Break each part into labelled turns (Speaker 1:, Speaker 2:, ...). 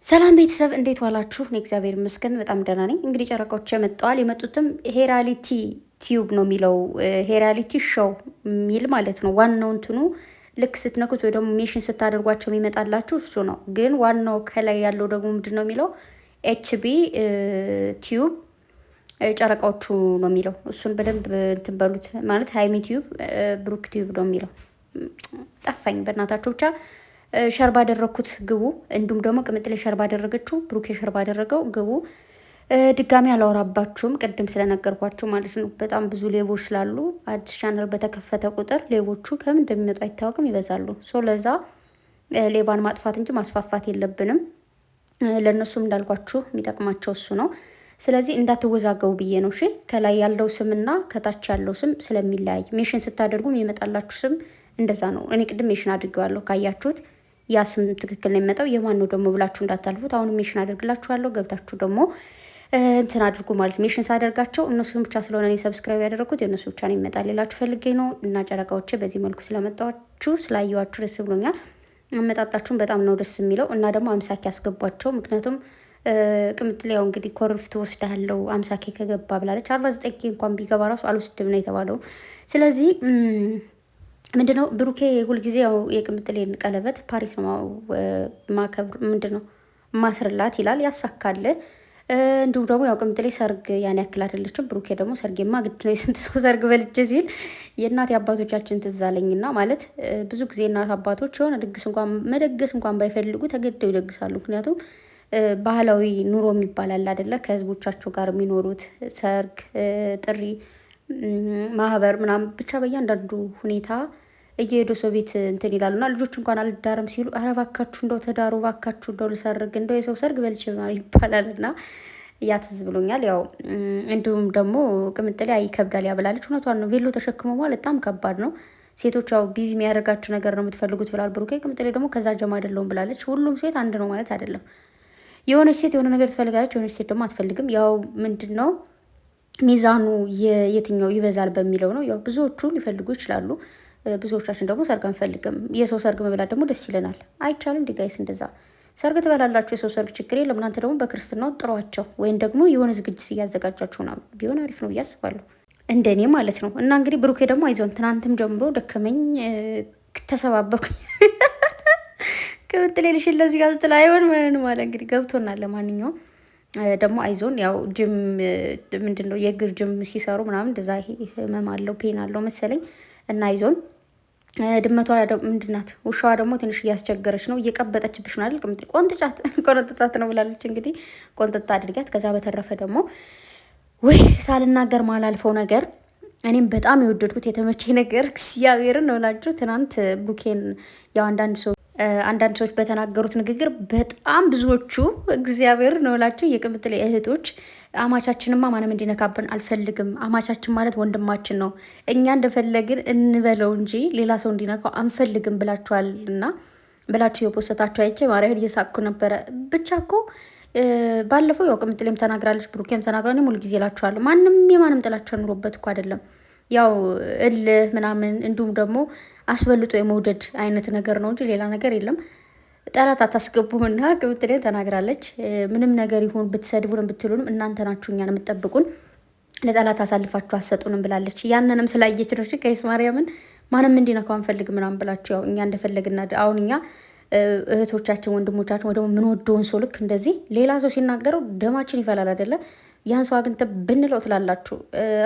Speaker 1: ሰላም ቤተሰብ እንዴት ዋላችሁ? እኔ እግዚአብሔር ይመስገን በጣም ደህና ነኝ። እንግዲህ ጨረቃዎች መጥተዋል። የመጡትም ሄራሊቲ ቲዩብ ነው የሚለው ሄራሊቲ ሾው የሚል ማለት ነው። ዋናው እንትኑ ልክ ስትነኩት ወይ ደግሞ ሜሽን ስታደርጓቸው የሚመጣላችሁ እሱ ነው። ግን ዋናው ከላይ ያለው ደግሞ ምንድን ነው የሚለው ኤችቢ ቲዩብ ጨረቃዎቹ ነው የሚለው። እሱን በደንብ እንትን በሉት ማለት ሀይሚ ቲዩብ ብሩክ ቲዩብ ነው የሚለው። ጠፋኝ በእናታችሁ ብቻ ሸር ባደረኩት ግቡ። እንዲሁም ደግሞ ቅምጥሌ ሸር ባደረገችው ብሩኬ ሸር ባደረገው ግቡ። ድጋሚ አላወራባችሁም ቅድም ስለነገርኳችሁ ማለት ነው። በጣም ብዙ ሌቦች ስላሉ አዲስ ቻናል በተከፈተ ቁጥር ሌቦቹ ከምን እንደሚመጡ አይታወቅም፣ ይበዛሉ። ለዛ ሌባን ማጥፋት እንጂ ማስፋፋት የለብንም። ለእነሱም እንዳልኳችሁ የሚጠቅማቸው እሱ ነው። ስለዚህ እንዳትወዛገቡ ብዬ ነው። እሺ ከላይ ያለው ስምና ከታች ያለው ስም ስለሚለያይ ሜሽን ስታደርጉ የሚመጣላችሁ ስም እንደዛ ነው። እኔ ቅድም ሜሽን አድርጌዋለሁ ካያችሁት ያ ስም ትክክል ነው የሚመጣው። የማን ነው ደግሞ ብላችሁ እንዳታልፉት። አሁን ሜሽን አደርግላችኋለሁ። ገብታችሁ ደግሞ እንትን አድርጉ ማለት ሜሽን ሳደርጋቸው እነሱን ብቻ ስለሆነ እኔ ሰብስክራይብ ያደረኩት የእነሱ ብቻ ነው ይመጣል ሌላችሁ ፈልጌ ነው። እና ጨረቃዎቼ በዚህ መልኩ ስለመጣችሁ ስላየዋችሁ ደስ ብሎኛል። አመጣጣችሁን በጣም ነው ደስ የሚለው። እና ደግሞ አምሳኪ ያስገቧቸው። ምክንያቱም ቅምጥሌ ያው እንግዲህ ኮርፍት ወስዳለው አምሳኪ ከገባ ብላለች። 49 እንኳን ቢገባ ራሱ አልወስድም ነው የተባለው። ስለዚህ ምንድነው ብሩኬ ሁልጊዜ ያው የቅምጥሌን ቀለበት ፓሪስ ነው ማከብር ምንድነው ማስርላት ይላል፣ ያሳካል። እንዲሁም ደግሞ ያው ቅምጥሌ ሰርግ ያን ያክል አይደለችም። ብሩኬ ደግሞ ሰርጌማ ግድ ነው የስንት ሰው ሰርግ በልጄ ሲል የእናት አባቶቻችን ትዝ አለኝና ማለት ብዙ ጊዜ እናት አባቶች የሆነ ድግስ እንኳን መደገስ እንኳን ባይፈልጉ ተገደው ይደግሳሉ። ምክንያቱም ባህላዊ ኑሮ የሚባል አለ አይደለ? ከህዝቦቻቸው ጋር የሚኖሩት ሰርግ፣ ጥሪ፣ ማህበር ምናምን ብቻ በእያንዳንዱ ሁኔታ እየሄዱ ሰው ቤት እንትን ይላሉና ልጆች እንኳን አልዳርም ሲሉ ኧረ እባካችሁ እንደው ተዳሩ እባካችሁ እንደው ልሰርግ እንደው የሰው ሰርግ በልቼ ይባላል። እና ያ ትዝ ብሎኛል። ያው እንዲሁም ደግሞ ቅምጥሌ ይከብዳል ያብላለች። እውነቷን ነው። ቬሎ ተሸክሞ ማለት በጣም ከባድ ነው። ሴቶች ያው ቢዚ የሚያደርጋችሁ ነገር ነው የምትፈልጉት ብላል ብሩኬ። ቅምጥሌ ደግሞ ከዛ ጀማ አይደለሁም ብላለች። ሁሉም ሴት አንድ ነው ማለት አይደለም። የሆነች ሴት የሆነ ነገር ትፈልጋለች፣ የሆነች ሴት ደግሞ አትፈልግም። ያው ምንድን ነው ሚዛኑ የትኛው ይበዛል በሚለው ነው። ያው ብዙዎቹ ሊፈልጉ ይችላሉ፣ ብዙዎቻችን ደግሞ ሰርግ አንፈልግም። የሰው ሰርግ መብላት ደግሞ ደስ ይለናል። አይቻልም እንዲ ጋይስ፣ እንደዛ ሰርግ ትበላላችሁ፣ የሰው ሰርግ ችግር የለም። እናንተ ደግሞ በክርስትናው ጥሯቸው፣ ወይም ደግሞ የሆነ ዝግጅት እያዘጋጃችሁ ና ቢሆን አሪፍ ነው ብዬ አስባለሁ፣ እንደኔ ማለት ነው። እና እንግዲህ ብሩኬ ደግሞ አይዞን፣ ትናንትም ጀምሮ ደከመኝ ተሰባበርኩኝ ቅምጥሌ ልሽን ለዚህ ጋር ስትል አይሆን ምን ማለት እንግዲህ ገብቶናል። ለማንኛውም ደግሞ አይዞን፣ ያው ጅም ምንድን ነው የእግር ጅም ሲሰሩ ምናምን እንደዛ ህመም አለው ፔን አለው መሰለኝ። እና አይዞን። ድመቷ ምንድናት ውሻዋ ደግሞ ትንሽ እያስቸገረች ነው፣ እየቀበጠችብሽ ነው አይደል? ቅምጥሌ ቆንጥጫት ቆንጥጣት ነው ብላለች። እንግዲህ ቆንጥጣ አድርጊያት። ከዛ በተረፈ ደግሞ ወይ ሳልናገር ማላልፈው ነገር እኔም በጣም የወደድኩት የተመቸኝ ነገር እግዚአብሔርን ነው እላችሁ። ትናንት ብሩኬን ያው አንዳንድ ሰዎች በተናገሩት ንግግር በጣም ብዙዎቹ እግዚአብሔር ነው እላችሁ የቅምጥሌ እህቶች አማቻችንማ ማንም እንዲነካብን አልፈልግም፣ አማቻችን ማለት ወንድማችን ነው፣ እኛ እንደፈለግን እንበለው እንጂ ሌላ ሰው እንዲነካው አንፈልግም ብላችኋል። እና ብላችሁ የፖስታችሁ አይቼ ማርያምን እየሳቅኩ ነበረ። ብቻ እኮ ባለፈው ያው ቅምጥሌም ተናግራለች፣ ብሩኬም ተናግራ። እኔም ሁልጊዜ እላችኋለሁ ማንም የማንም ጥላቻ ኑሮበት እኮ አይደለም፣ ያው እልህ ምናምን እንዲሁም ደግሞ አስበልጦ የመውደድ አይነት ነገር ነው እንጂ ሌላ ነገር የለም። ጠላት አታስገቡምና ቅምጥሌ ተናግራለች። ምንም ነገር ይሁን ብትሰድቡንም ብትሉንም እናንተ ናችሁ እኛን የምትጠብቁን፣ ለጠላት አሳልፋችሁ አሰጡንም ብላለች። ያንንም ስላየች ነው ከይስ ማርያምን ማንም እንዲነካው አንፈልግ ምናምን ብላችሁ ያው እኛ እንደፈለግና አሁን እኛ እህቶቻችን ወንድሞቻችን ወይ ደግሞ የምንወደውን ሰው ልክ እንደዚህ ሌላ ሰው ሲናገረው ደማችን ይፈላል አይደለ? ያን ሰው አግኝተ ብንለው ትላላችሁ።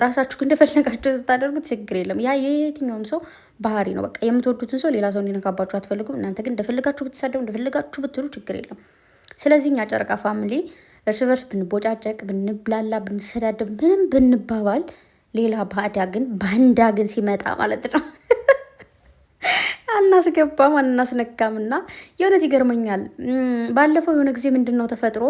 Speaker 1: ራሳችሁ እንደፈለጋችሁ ስታደርጉት ችግር የለም። ያ የየትኛውም ሰው ባህሪ ነው። በቃ የምትወዱትን ሰው ሌላ ሰው እንዲነካባችሁ አትፈልጉም። እናንተ ግን እንደፈለጋችሁ ብትሳደቡ እንደፈለጋችሁ ብትሉ ችግር የለም። ስለዚህ እኛ ጨረቃ ፋሚሊ እርስ በርስ ብንቦጫጨቅ፣ ብንብላላ፣ ብንሰዳደብ፣ ምንም ብንባባል ሌላ ባንዳ ግን ሲመጣ ማለት ነው አናስገባም አናስነካምና የእውነት ይገርመኛል። ባለፈው የሆነ ጊዜ ምንድን ነው ተፈጥሮ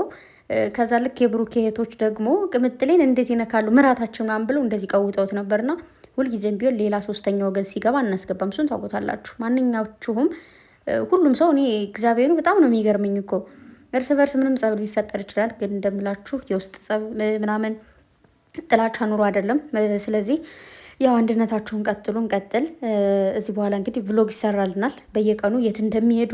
Speaker 1: ከዛ ልክ የብሩኬ እህቶች ደግሞ ቅምጥሌን እንዴት ይነካሉ ምራታችን ምናምን ብለው እንደዚህ ቀውጠውት ነበርና ሁልጊዜም ቢሆን ሌላ ሶስተኛ ወገን ሲገባ እናስገባም። እሱን ታውቁታላችሁ ማንኛችሁም። ሁሉም ሰው እኔ እግዚአብሔሩ በጣም ነው የሚገርመኝ እኮ እርስ በርስ ምንም ጸብ ሊፈጠር ይችላል፣ ግን እንደምላችሁ የውስጥ ጸብ ምናምን ጥላቻ ኑሮ አይደለም። ስለዚህ ያው አንድነታችሁን እንቀጥል። እዚህ በኋላ እንግዲህ ቭሎግ ይሰራልናል በየቀኑ የት እንደሚሄዱ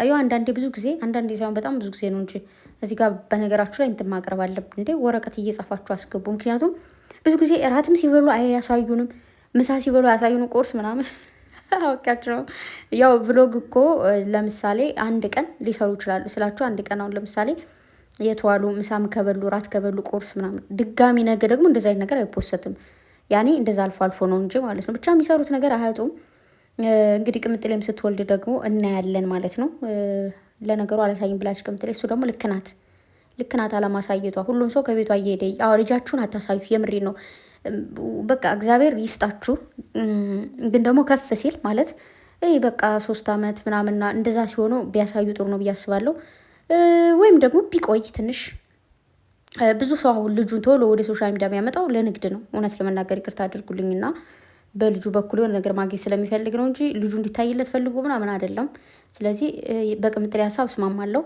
Speaker 1: ያው አንዳንዴ ብዙ ጊዜ አንዳንዴ ሳይሆን በጣም ብዙ ጊዜ ነው እንጂ እዚህ ጋር በነገራችሁ ላይ እንትን ማቅረብ አለብን እንዴ፣ ወረቀት እየጻፋችሁ አስገቡ። ምክንያቱም ብዙ ጊዜ እራትም ሲበሉ አያሳዩንም፣ ምሳ ሲበሉ አያሳዩንም፣ ቁርስ ምናምን አውቃችሁ ነው። ያው ቭሎግ እኮ ለምሳሌ አንድ ቀን ሊሰሩ ይችላሉ ስላችሁ፣ አንድ ቀን አሁን ለምሳሌ የተዋሉ ምሳም ከበሉ ራት ከበሉ ቁርስ ምናምን፣ ድጋሚ ነገ ደግሞ እንደዚ አይነት ነገር አይፖሰትም። ያኔ እንደዛ አልፎ አልፎ ነው እንጂ ማለት ነው። ብቻ የሚሰሩት ነገር አያጡም። እንግዲህ ቅምጥሌም ስትወልድ ደግሞ እናያለን ማለት ነው። ለነገሩ አላሳይም ብላች ቅምጥሌ፣ እሱ ደግሞ ልክ ናት አለማሳየቷ። ሁሉም ሰው ከቤቷ እየሄደ ልጃችሁን አታሳዩ፣ የምሬ ነው። በቃ እግዚአብሔር ይስጣችሁ። ግን ደግሞ ከፍ ሲል ማለት በቃ 3 ዓመት ምናምንና እንደዛ ሲሆኑ ቢያሳዩ ጥሩ ነው ብዬ አስባለሁ። ወይም ደግሞ ቢቆይ ትንሽ ብዙ ሰው አሁን ልጁን ቶሎ ወደ ሶሻል ሚዲያ የሚያመጣው ለንግድ ነው። እውነት ለመናገር ይቅርታ አድርጉልኝና በልጁ በኩል የሆነ ነገር ማግኘት ስለሚፈልግ ነው እንጂ ልጁ እንዲታይለት ፈልጎ ምናምን አይደለም። ስለዚህ በቅምጥሌ ሀሳብ እስማማለሁ።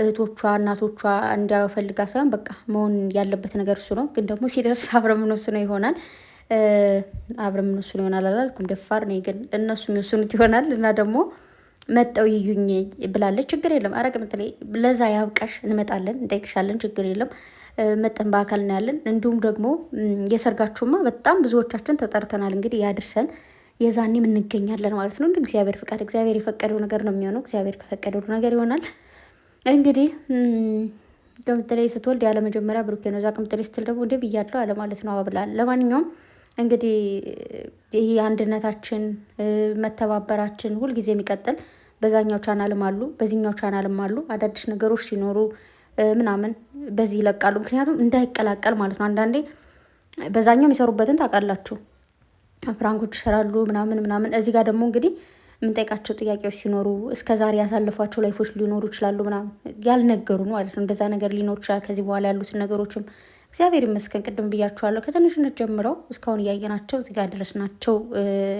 Speaker 1: እህቶቿ እናቶቿ እንዲያፈልጋ ሳይሆን በቃ መሆን ያለበት ነገር እሱ ነው። ግን ደግሞ ሲደርስ አብረን የምንወስነው ይሆናል። አላልኩም፣ ደፋር ነኝ። ግን እነሱ የሚወስኑት ይሆናል እና ደግሞ መጠው ይዩኝ ብላለች። ችግር የለም። ኧረ ቅምጥሌ ለዛ ያብቃሽ፣ እንመጣለን፣ እንጠይቅሻለን። ችግር የለም። መጠን በአካል እናያለን። እንዲሁም ደግሞ የሰርጋችሁማ በጣም ብዙዎቻችን ተጠርተናል። እንግዲህ ያድርሰን፣ የዛኔም እንገኛለን ማለት ነው። እንደ እግዚአብሔር ፍቃድ፣ እግዚአብሔር የፈቀደው ነገር ነው የሚሆነው። እግዚአብሔር ከፈቀደው ነገር ይሆናል። እንግዲህ ቅምጥሌ ስትወልድ ያለ መጀመሪያ ብሩኬ ነው። እዛ ቅምጥሌ ስትል ደግሞ እንደ ብያለሁ አለ ማለት ነው ብላል። ለማንኛውም እንግዲህ ይህ አንድነታችን መተባበራችን ሁልጊዜ የሚቀጥል በዛኛው ቻናልም አሉ በዚህኛው ቻናልም አሉ። አዳዲስ ነገሮች ሲኖሩ ምናምን በዚህ ይለቃሉ። ምክንያቱም እንዳይቀላቀል ማለት ነው። አንዳንዴ በዛኛው የሚሰሩበትን ታውቃላችሁ፣ ፍራንኮች ይሰራሉ ምናምን። እዚህ ጋር ደግሞ እንግዲህ የምንጠይቃቸው ጥያቄዎች ሲኖሩ እስከ ዛሬ ያሳልፏቸው ላይፎች ሊኖሩ ይችላሉ ምናምን ያልነገሩ ማለት ነው። እንደዛ ነገር ሊኖር ይችላል። ከዚህ በኋላ ያሉትን ነገሮችም እግዚአብሔር ይመስገን ቅድም ብያችኋለሁ፣ ከትንሽነት ጀምረው እስካሁን እያየናቸው እዚህ ጋር ድረስ ናቸው።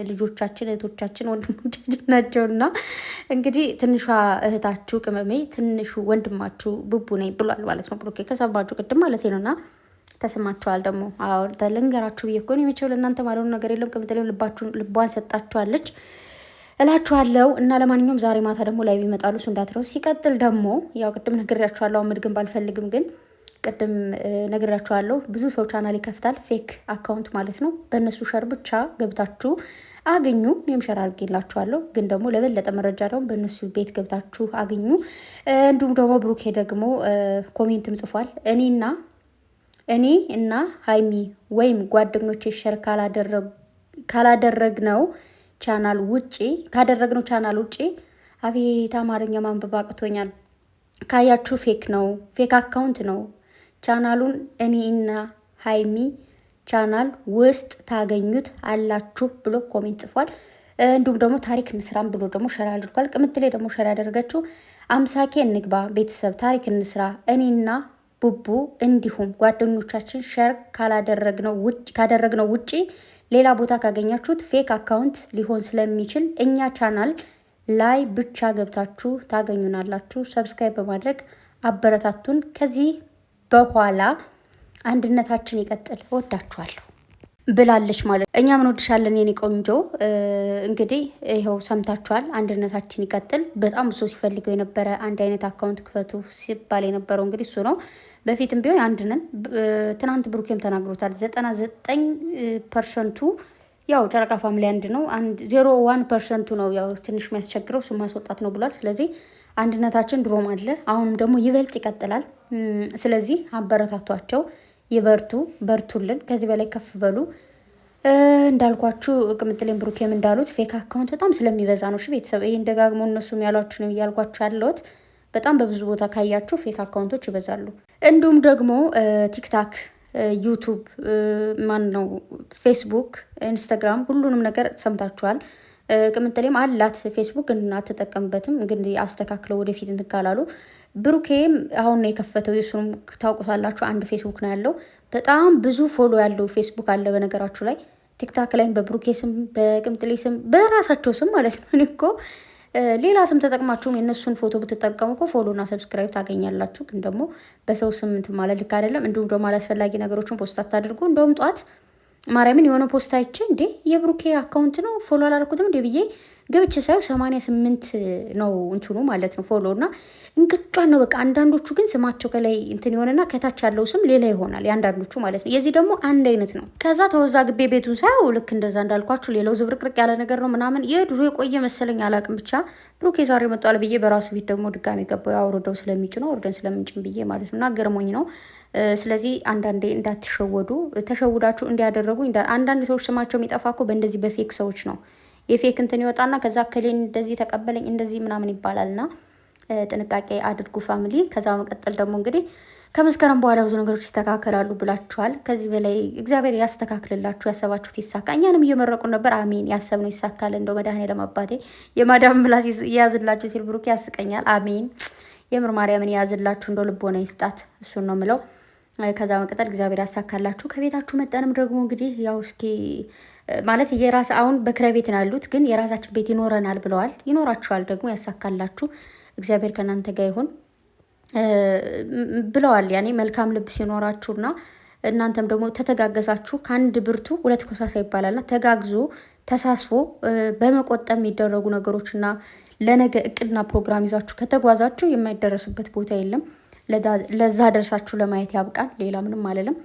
Speaker 1: ልጆቻችን፣ እህቶቻችን፣ ወንድሞቻችን ናቸው እና እንግዲህ ትንሿ እህታችሁ ቅመሜ፣ ትንሹ ወንድማችሁ ቡቡ ነኝ ብሏል ማለት ነው። ብሎኬ ከሰባችሁ ቅድም ማለት ነው እና ተሰማችኋል ደግሞ። ልንገራችሁ ብዬ እኮ ነው የሚችለው ለእናንተ ማለሆኑ ነገር የለም። ቅምጥሌም ልቧን ሰጣችኋለች እላችኋለሁ። እና ለማንኛውም ዛሬ ማታ ደግሞ ላይ ይመጣሉ፣ እሱ እንዳትረሱ። ሲቀጥል ደግሞ ያው ቅድም ነግሬያችኋለሁ፣ ምድግን ባልፈልግም ግን ቅድም ነግሬያችኋለሁ። ብዙ ሰው ቻናል ይከፍታል፣ ፌክ አካውንት ማለት ነው። በእነሱ ሸር ብቻ ገብታችሁ አግኙ። እኔም ሸር አድርጌላችኋለሁ። ግን ደግሞ ለበለጠ መረጃ ደግሞ በእነሱ ቤት ገብታችሁ አግኙ። እንዲሁም ደግሞ ብሩኬ ደግሞ ኮሜንትም ጽፏል። እኔ እና ሀይሚ ወይም ጓደኞቼ ሸር ካላደረግነው ቻናል ውጪ አቤት አማርኛ ማንበብ አቅቶኛል። ካያችሁ ፌክ ነው፣ ፌክ አካውንት ነው። ቻናሉን እኔ እና ሀይሚ ቻናል ውስጥ ታገኙት አላችሁ ብሎ ኮሜንት ጽፏል። እንዲሁም ደግሞ ታሪክ እንስራም ብሎ ደግሞ ሸር አድርጓል። ቅምጥሌ ደግሞ ሸር ያደረገችው 50K እንግባ ቤተሰብ ታሪክ እንስራ እኔና ቡቡ እንዲሁም ጓደኞቻችን ሸር ካደረግነው ውጪ ሌላ ቦታ ካገኛችሁት ፌክ አካውንት ሊሆን ስለሚችል እኛ ቻናል ላይ ብቻ ገብታችሁ ታገኙናላችሁ። ሰብስክራይብ በማድረግ አበረታቱን። ከዚህ በኋላ አንድነታችን ይቀጥል። እወዳችኋለሁ ብላለች ማለት እኛ ምን ወድሻለን የኔ ቆንጆ። እንግዲህ ይኸው ሰምታችኋል። አንድነታችን ይቀጥል። በጣም ብሶ ሲፈልገው የነበረ አንድ አይነት አካውንት ክፈቱ ሲባል የነበረው እንግዲህ እሱ ነው። በፊትም ቢሆን አንድነን ትናንት ብሩኬም ተናግሮታል። 99% ያው ጨረቃ ፋሚሊ አንድ ነው። 0.1% ነው ያው ትንሽ የሚያስቸግረው እሱ ማስወጣት ነው ብሏል። ስለዚህ አንድነታችን ድሮም አለ፣ አሁንም ደግሞ ይበልጥ ይቀጥላል። ስለዚህ አበረታቷቸው፣ በርቱልን፣ ከዚህ በላይ ከፍ በሉ። እንዳልኳችሁ ቅምጥሌም ብሩኬም እንዳሉት ፌክ አካውንት በጣም ስለሚበዛ ነው። እሺ ቤተሰብ ይሄን ደጋግሞ እነሱም ያሏችሁ ነው እያልኳችሁ ያለሁት። በጣም በብዙ ቦታ ካያችሁ ፌክ አካውንቶች ይበዛሉ። እንዲሁም ደግሞ ቲክታክ፣ ዩቱብ፣ ፌስቡክ፣ ኢንስታግራም ሁሉንም ነገር ሰምታችኋል። ቅምጥሌም አላት ፌስቡክ ግን አትጠቀምበትም። እንግዲህ አስተካክለው ወደፊት እንትን ካላሉ ብሩኬም አሁን ነው የከፈተው። የሱንም ታውቁታላችሁ። አንድ ፌስቡክ ነው ያለው። በጣም ብዙ ፎሎ ያለው ፌስቡክ አለ በነገራችሁ ላይ። ቲክታክ ላይም በብሩኬ ስም፣ በቅምጥሌ ስም፣ በራሳቸው ስም ማለት ነው። እኔ እኮ ሌላ ስም ተጠቅማችሁም የእነሱን ፎቶ ብትጠቀሙ እኮ ፎሎና ሰብስክራይብ ታገኛላችሁ። ግን ደግሞ በሰው ስም እንትን ማለት ልክ አይደለም። እንዲሁም ደግሞ አላስፈላጊ ነገሮችን ፖስት አታድርጉ። እንደውም ጧት ማርያምን የሆነ ፖስት አይቼ እንዴ የብሩኬ አካውንት ነው ፎሎ አላደረኩትም እንዴ ብዬ ገብቼ ሳየው 88 ነው እንትኑ ማለት ነው ፎሎ እና እንቅጫን ነው በቃ። አንዳንዶቹ ግን ስማቸው ከላይ እንትን የሆነና ከታች ያለው ስም ሌላ ይሆናል የአንዳንዶቹ ማለት ነው። የዚህ ደግሞ አንድ አይነት ነው። ከዛ ተወዛግቤ ቤቱን ሳየው ልክ እንደዛ እንዳልኳችሁ ሌላው ዝብርቅርቅ ያለ ነገር ነው ምናምን የድሮ የቆየ መሰለኝ አላቅም። ብቻ ብሩኬ ዛሬ መጥቷል ብዬ በራሱ ቤት ደግሞ ድጋሚ ገባው አውርደው ስለሚጭነው አውርደን ስለምንጭን ብዬ ማለት ነው። እና ገርሞኝ ነው። ስለዚህ አንዳንዴ እንዳትሸወዱ፣ ተሸውዳችሁ እንዲያደረጉ አንዳንድ ሰዎች ስማቸው የሚጠፋ እኮ በእንደዚህ በፌክ ሰዎች ነው። የፌክ እንትን ይወጣና ከዛ ከሌን እንደዚህ ተቀበለኝ እንደዚህ ምናምን ይባላልና ጥንቃቄ አድርጉ ፋሚሊ። ከዛ መቀጠል ደግሞ እንግዲህ ከመስከረም በኋላ ብዙ ነገሮች ይስተካከላሉ ብላችኋል። ከዚህ በላይ እግዚአብሔር ያስተካክልላችሁ፣ ያሰባችሁት ይሳካ። እኛንም እየመረቁ ነበር። አሜን። ያሰብነው ይሳካል። እንደው መድኃኔዓለም አባቴ የማዳም ምላስ ይያዝላችሁ ሲል ብሩክ ያስቀኛል። አሜን። የምር ማርያምን የያዝላችሁ፣ እንደው ልቦና ይስጣት። እሱን ነው ምለው። ከዛ መቀጠል እግዚአብሔር ያሳካላችሁ። ከቤታችሁ መጠንም ደግሞ እንግዲህ ያው እስኪ ማለት የራስ አሁን በክራይ ቤት ነው ያሉት፣ ግን የራሳችን ቤት ይኖረናል ብለዋል። ይኖራችኋል ደግሞ ያሳካላችሁ። እግዚአብሔር ከእናንተ ጋር ይሁን ብለዋል። ያኔ መልካም ልብ ሲኖራችሁና እናንተም ደግሞ ተተጋገዛችሁ ከአንድ ብርቱ ሁለት ኮሳሳ ይባላልና ተጋግዞ ተሳስቦ በመቆጠብ የሚደረጉ ነገሮችና ለነገ እቅድና ፕሮግራም ይዛችሁ ከተጓዛችሁ የማይደረስበት ቦታ የለም። ለዛ ደርሳችሁ ለማየት ያብቃል። ሌላ ምንም አልልም።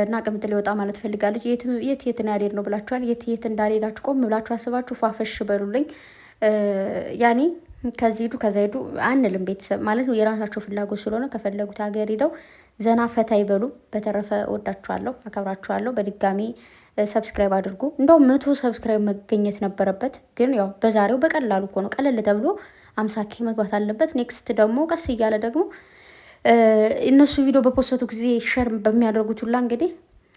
Speaker 1: እና ቅምጥል ሊወጣ ማለት ፈልጋለች። የት ያልሄድ ነው ብላችኋል። የት እንዳልሄዳችሁ ቆም ብላችሁ አስባችሁ ፋፈሽ በሉልኝ። ያኔ ከዚህ ሄዱ ከዛ ሄዱ አንልም። ቤተሰብ ማለት ነው የራሳቸው ፍላጎት ስለሆነ ከፈለጉት ሀገር ሄደው ዘና ፈታ ይበሉ። በተረፈ ወዳችኋለሁ፣ አከብራችኋለሁ። በድጋሚ ሰብስክራይብ አድርጉ። እንደውም 100 ሰብስክራይብ መገኘት ነበረበት፣ ግን ያው በዛሬው በቀላሉ እኮ ነው። ቀለል ተብሎ 50K መግባት አለበት። ኔክስት ደግሞ ቀስ እያለ ደግሞ እነሱ ቪዲዮ በፖስቱ ጊዜ ሸር በሚያደርጉት ሁላ እንግዲህ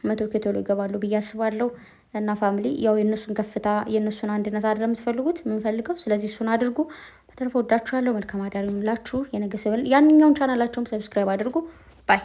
Speaker 1: 100K ቶሎ ይገባሉ ብዬ አስባለሁ። እና ፋሚሊ ያው የእነሱን ከፍታ የእነሱን አንድነት አይደለም የምትፈልጉት የምንፈልገው። ስለዚህ እሱን አድርጉ። በተረፈ ወዳችኋለሁ። መልካም አዳር ይሁንላችሁ። የነገ ሰው ያንኛውን ቻናላቸውም ሰብስክራይብ አድርጉ። ባይ